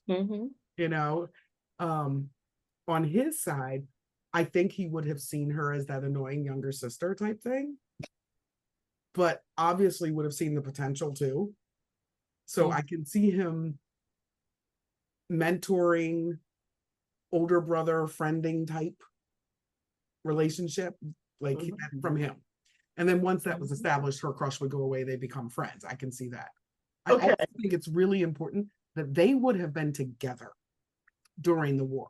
Mm-hmm. You know, on his side, I think he would have seen her as that annoying younger sister type thing, but obviously would have seen the potential too. So I can see him mentoring, older brother, friending type relationship, like from him. And then once that was established, her crush would go away, they become friends. I can see that. I Okay. also think it's really important that they would have been together during the war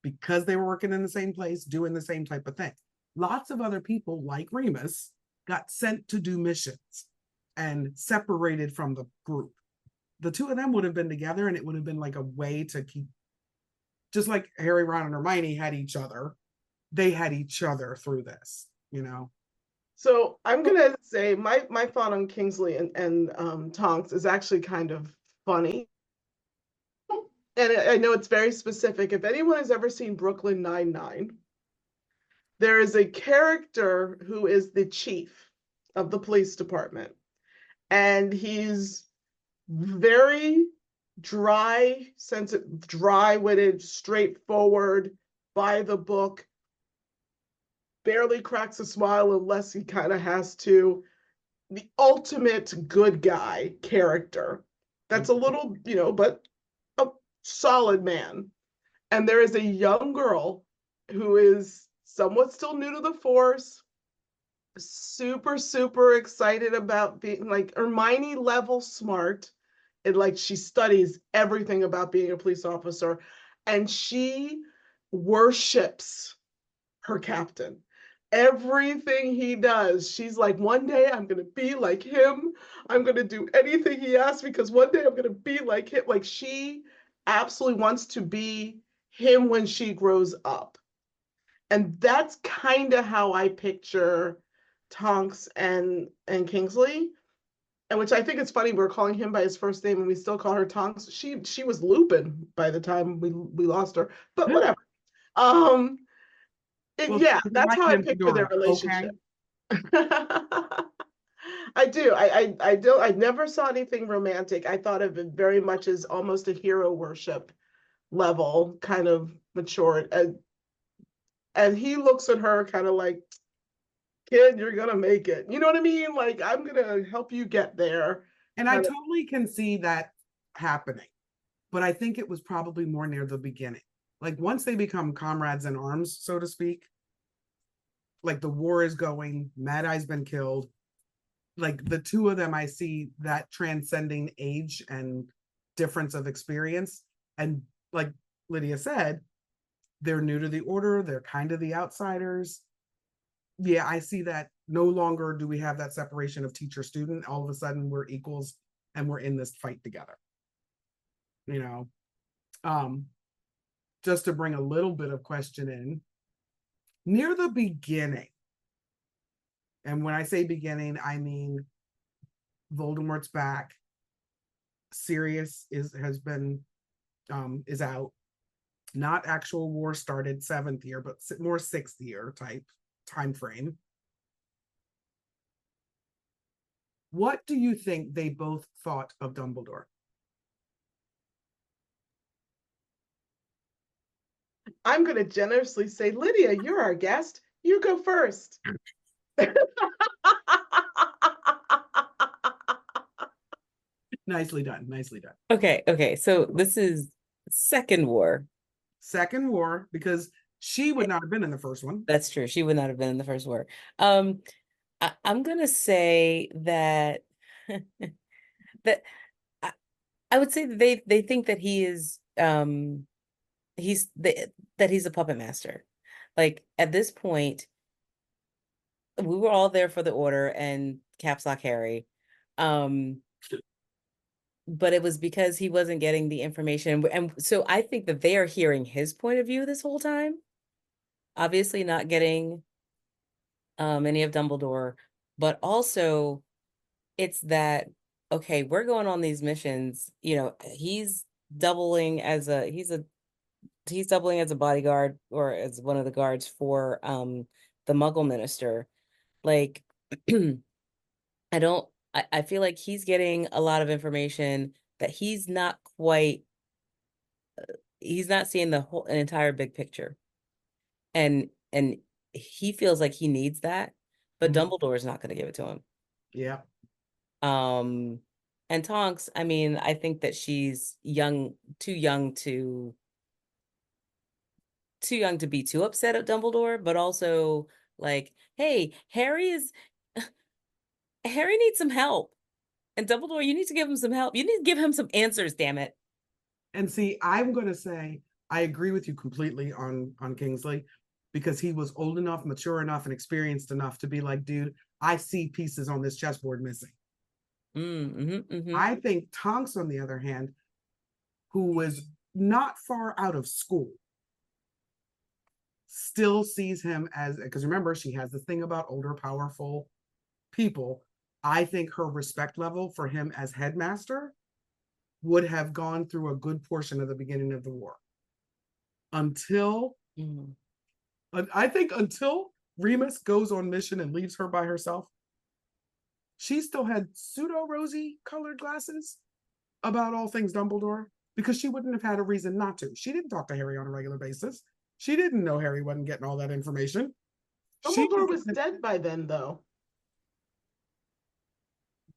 because they were working in the same place, doing the same type of thing. Lots of other people, like Remus, got sent to do missions and separated from the group. The two of them would have been together, and it would have been like a way to keep, just like Harry, Ron, and Hermione had each other, they had each other through this, you know? So I'm gonna say my thought on Kingsley and Tonks is actually kind of funny. And I know it's very specific. If anyone has ever seen Brooklyn Nine-Nine, there is a character who is the chief of the police department. And he's very dry, sensitive, dry-witted, straightforward, by the book, barely cracks a smile unless he kind of has to. The ultimate good guy character. That's a little, but a solid man. And there is a young girl who is somewhat still new to the force, super, super excited about being like Hermione level smart. And like she studies everything about being a police officer. And she worships her captain. Everything he does, she's like, one day I'm going to be like him. I'm going to do anything he asks because one day I'm going to be like him. Like she absolutely wants to be him when she grows up. And that's kind of how I picture Tonks and Kingsley. And which I think it's funny, we're calling him by his first name and we still call her Tonks. She was Lupin by the time we lost her, but whatever. Well, Yeah, that's how I picture their Nymphadora, relationship. okay? I do. I don't. I never saw anything romantic. I thought of it very much as almost a hero worship level, kind of mature. And he looks at her kind of like, kid, you're gonna make it. You know what I mean? Like, I'm gonna help you get there. And I totally can see that happening, but I think it was probably more near the beginning. Like once they become comrades in arms, so to speak, like the war is going, Mad Eye's been killed. Like the two of them, I see that transcending age and difference of experience. And like Lydia said, they're new to the order, they're kind of the outsiders. Yeah, I see that no longer do we have that separation of teacher student. All of a sudden we're equals and we're in this fight together. You know, just to bring a little bit of question in, near the beginning, and when I say beginning, I mean Voldemort's back, Sirius is out. Not actual war started 7th year, but more 6th year type time frame. What do you think they both thought of Dumbledore? I'm gonna generously say, Lydia, you're our guest. You go first. Nicely done. Nicely done. Okay. So this is second war. Second war, because she would not have been in the first one. That's true. She would not have been in the first war. I'm gonna say that that I would say that they think that he is that he's a puppet master. Like at this point, we were all there for the order and Caps Lock Harry. But it was because he wasn't getting the information. And so I think that they are hearing his point of view this whole time. Obviously not getting any of Dumbledore, but also it's that, okay, we're going on these missions. He's doubling as a bodyguard or as one of the guards for the Muggle minister. Like I feel like he's getting a lot of information that he's not quite he's not seeing an entire big picture. And he feels like he needs that, but Mhm. Dumbledore is not going to give it to him. Yeah. Um, and Tonks, I mean, I think that she's too young to be too upset at Dumbledore, but also like, hey, Harry needs some help. And Dumbledore, you need to give him some help. You need to give him some answers, damn it. And see, I'm going to say I agree with you completely on Kingsley, because he was old enough, mature enough, and experienced enough to be like, dude, I see pieces on this chessboard missing. I think Tonks, on the other hand, who was not far out of school, still sees him as, because remember, she has the thing about older, powerful people. I think her respect level for him as headmaster would have gone through a good portion of the beginning of the war until Mhm. I think until Remus goes on mission and leaves her by herself. She still had pseudo rosy colored glasses about all things Dumbledore, because she wouldn't have had a reason not to. She didn't talk to Harry on a regular basis. She didn't know Harry wasn't getting all that information. She Dumbledore was dead by then, though.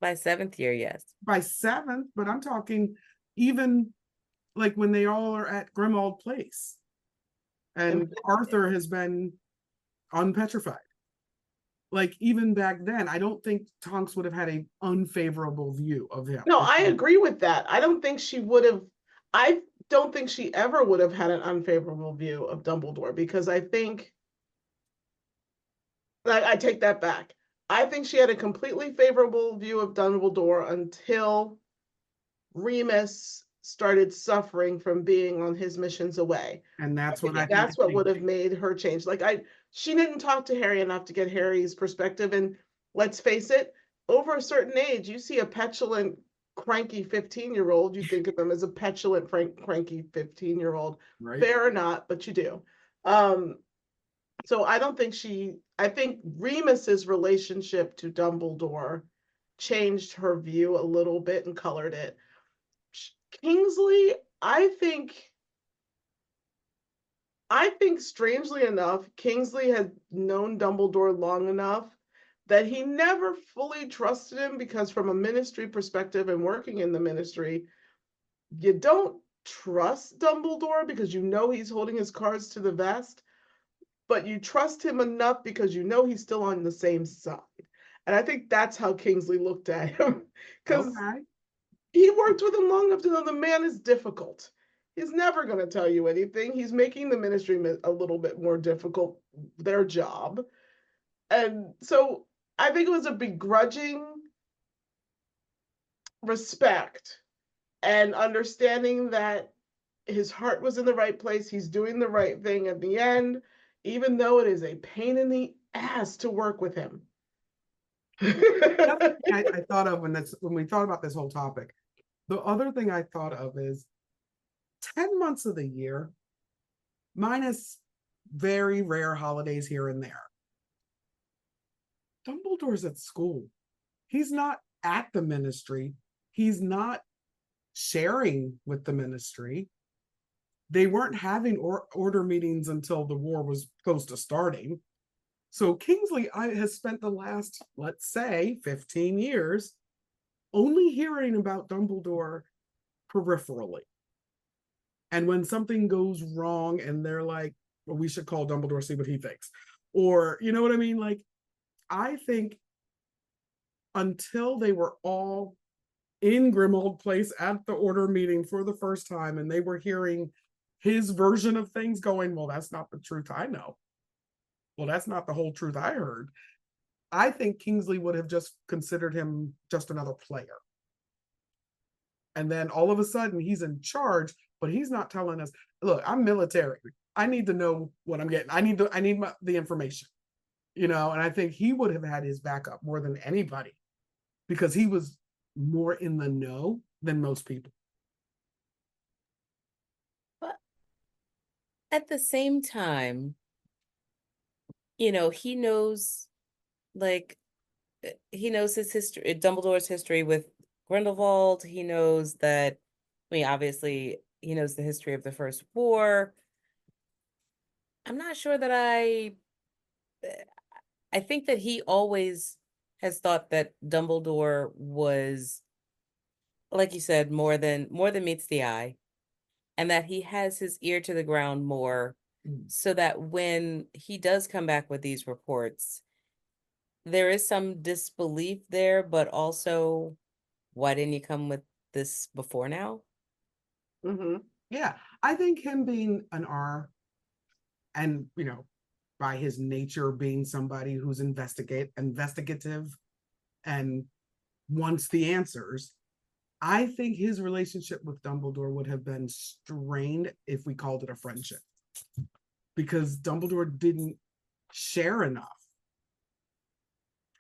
By seventh year, yes. by seventh, but I'm talking even like when they all are at Grimmauld Place and Arthur has been unpetrified. Like even back then, I don't think Tonks would have had an unfavorable view of him. No, I agree with that. I don't think she would have. I don't think she ever would have had an unfavorable view of Dumbledore, because I think I take that back. I think she had a completely favorable view of Dumbledore until Remus started suffering from being on his missions away. And that's what I think. That's what would have made her change. She didn't talk to Harry enough to get Harry's perspective. And let's face it, over a certain age, you see a petulant, cranky 15-year-old, you think of them as a petulant, cranky 15-year-old. Right. Fair or not, but you do. So I think Remus's relationship to Dumbledore changed her view a little bit and colored it. Kingsley, I think strangely enough, Kingsley had known Dumbledore long enough that he never fully trusted him, because from a ministry perspective and working in the ministry, you don't trust Dumbledore because you know he's holding his cards to the vest, but you trust him enough because you know he's still on the same side. And I think that's how Kingsley looked at him, because he worked with him long enough to know the man is difficult. He's never going to tell you anything. He's making the ministry a little bit more difficult, their job. And so I think it was a begrudging respect and understanding that his heart was in the right place. He's doing the right thing at the end, even though it is a pain in the ass to work with him. I thought of when we thought about this whole topic. The other thing I thought of is 10 months of the year, minus very rare holidays here and there, Dumbledore's at school. He's not at the ministry. He's not sharing with the ministry. They weren't having order meetings until the war was close to starting. So Kingsley has spent the last, let's say, 15 years only hearing about Dumbledore peripherally. And when something goes wrong and they're like, well, we should call Dumbledore, see what he thinks. Or, you know what I mean? Like, I think until they were all in Grimmauld Place at the order meeting for the first time and they were hearing his version of things going, well, that's not the truth I know. Well, that's not the whole truth I heard. I think Kingsley would have just considered him just another player. And then all of a sudden he's in charge, but he's not telling us, look, I'm military. I need to know what I'm getting. I need the information, and I think he would have had his backup more than anybody because he was more in the know than most people. But at the same time, he knows, he knows his history, Dumbledore's history with Grindelwald. He knows that, I mean, obviously, he knows the history of the First War. I'm not sure that I think that he always has thought that Dumbledore was, like you said, more than meets the eye, and that he has his ear to the ground more, so that when he does come back with these reports, there is some disbelief there, but also, why didn't you come with this before now? Mm-hmm. Yeah, I think him being an R and, by his nature being somebody who's investigative and wants the answers, I think his relationship with Dumbledore would have been strained if we called it a friendship, because Dumbledore didn't share enough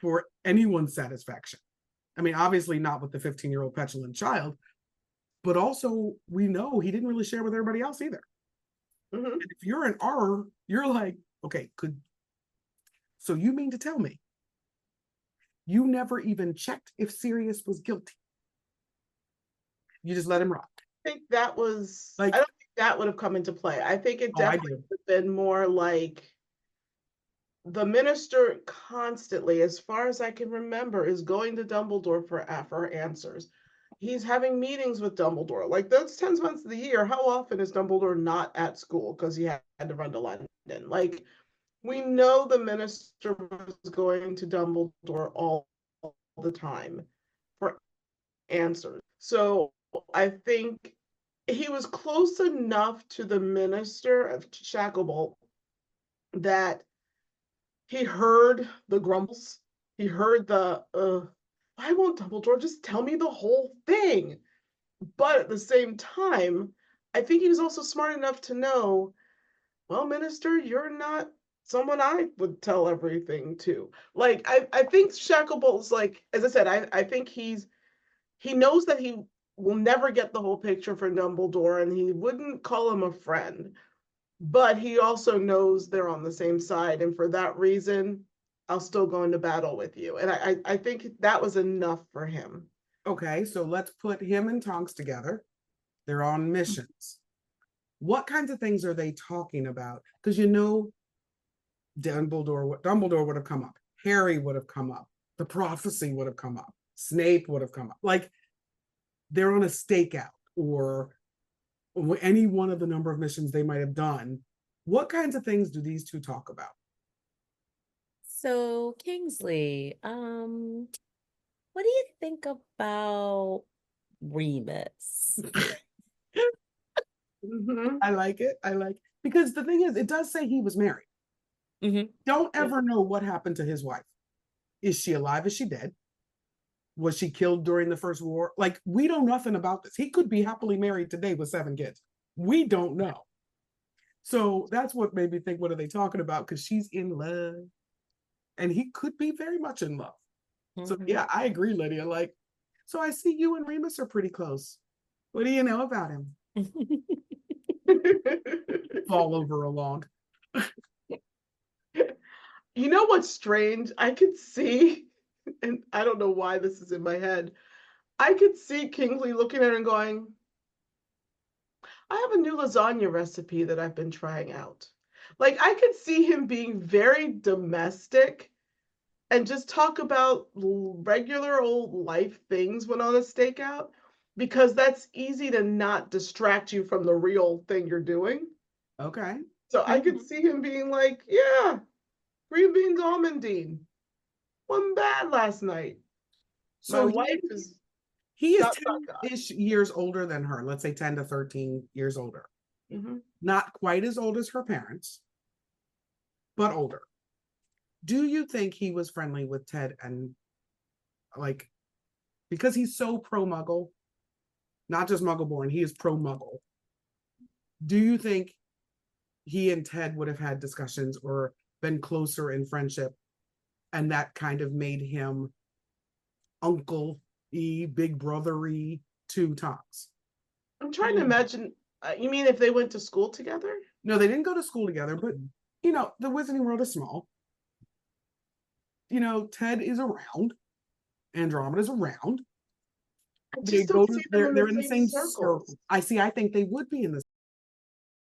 for anyone's satisfaction. I mean, obviously not with the 15-year-old petulant child, but also we know he didn't really share with everybody else either. Mm-hmm. And if you're an R, you're like, okay, so you mean to tell me you never even checked if Sirius was guilty? You just let him rock. I think that was, Like, I don't think that would have come into play. I think it definitely would have been more like the minister constantly, as far as I can remember, is going to Dumbledore for answers. He's having meetings with Dumbledore. Like those 10 months of the year, how often is Dumbledore not at school because he had to run to London? Like, we know the minister was going to Dumbledore all the time for answers. So I think he was close enough to the minister of Shacklebolt that he heard the grumbles. He heard why won't Dumbledore just tell me the whole thing? But at the same time, I think he was also smart enough to know, well, Minister, you're not someone I would tell everything to. Like, I think Shacklebolt's like, as I said, I think he knows that he will never get the whole picture for Dumbledore, and he wouldn't call him a friend. But he also knows they're on the same side, and for that reason, I'll still go into battle with you. And I think that was enough for him. Okay, so let's put him and Tonks together. They're on missions. What kinds of things are they talking about? Because Dumbledore would have come up. Harry would have come up. The prophecy would have come up. Snape would have come up. Like, they're on a stakeout or any one of the number of missions they might have done. What kinds of things do these two talk about? So, Kingsley, what do you think about Remus? Mm-hmm. I like it. Because the thing is, it does say he was married. Mm-hmm. Don't ever know what happened to his wife. Is she alive? Is she dead? Was she killed during the First War? Like, we know nothing about this. He could be happily married today with 7 kids. We don't know. So that's what made me think, what are they talking about? Because she's in love. And he could be very much in love. So yeah, I agree, Lydia. Like, so I see you and Remus are pretty close. What do you know about him? Fall over a log. You know what's strange? I could see, and I don't know why this is in my head, I could see Kingsley looking at her and going, I have a new lasagna recipe that I've been trying out. Like, I could see him being very domestic and just talk about regular old life things when on a stakeout, because that's easy to not distract you from the real thing you're doing. Okay. So I could see him being like, yeah, green beans almondine. Wasn't bad last night. My So wife is he is not that guy. 10-ish years older than her. Let's say 10 to 13 years older. Mm-hmm. Not quite as old as her parents, but older. Do you think he was friendly with Ted and, like, because he's so pro muggle, not just muggle born, he is pro muggle. Do you think he and Ted would have had discussions or been closer in friendship, and that kind of made him uncle-y, big brother-y to Tonks? I'm trying to imagine. You mean if they went to school together? No, they didn't go to school together, but the Wizarding World is small. Ted is around. Andromeda's around. I They just go don't to see them in they're the in the same same circle. circles. I think they would be in the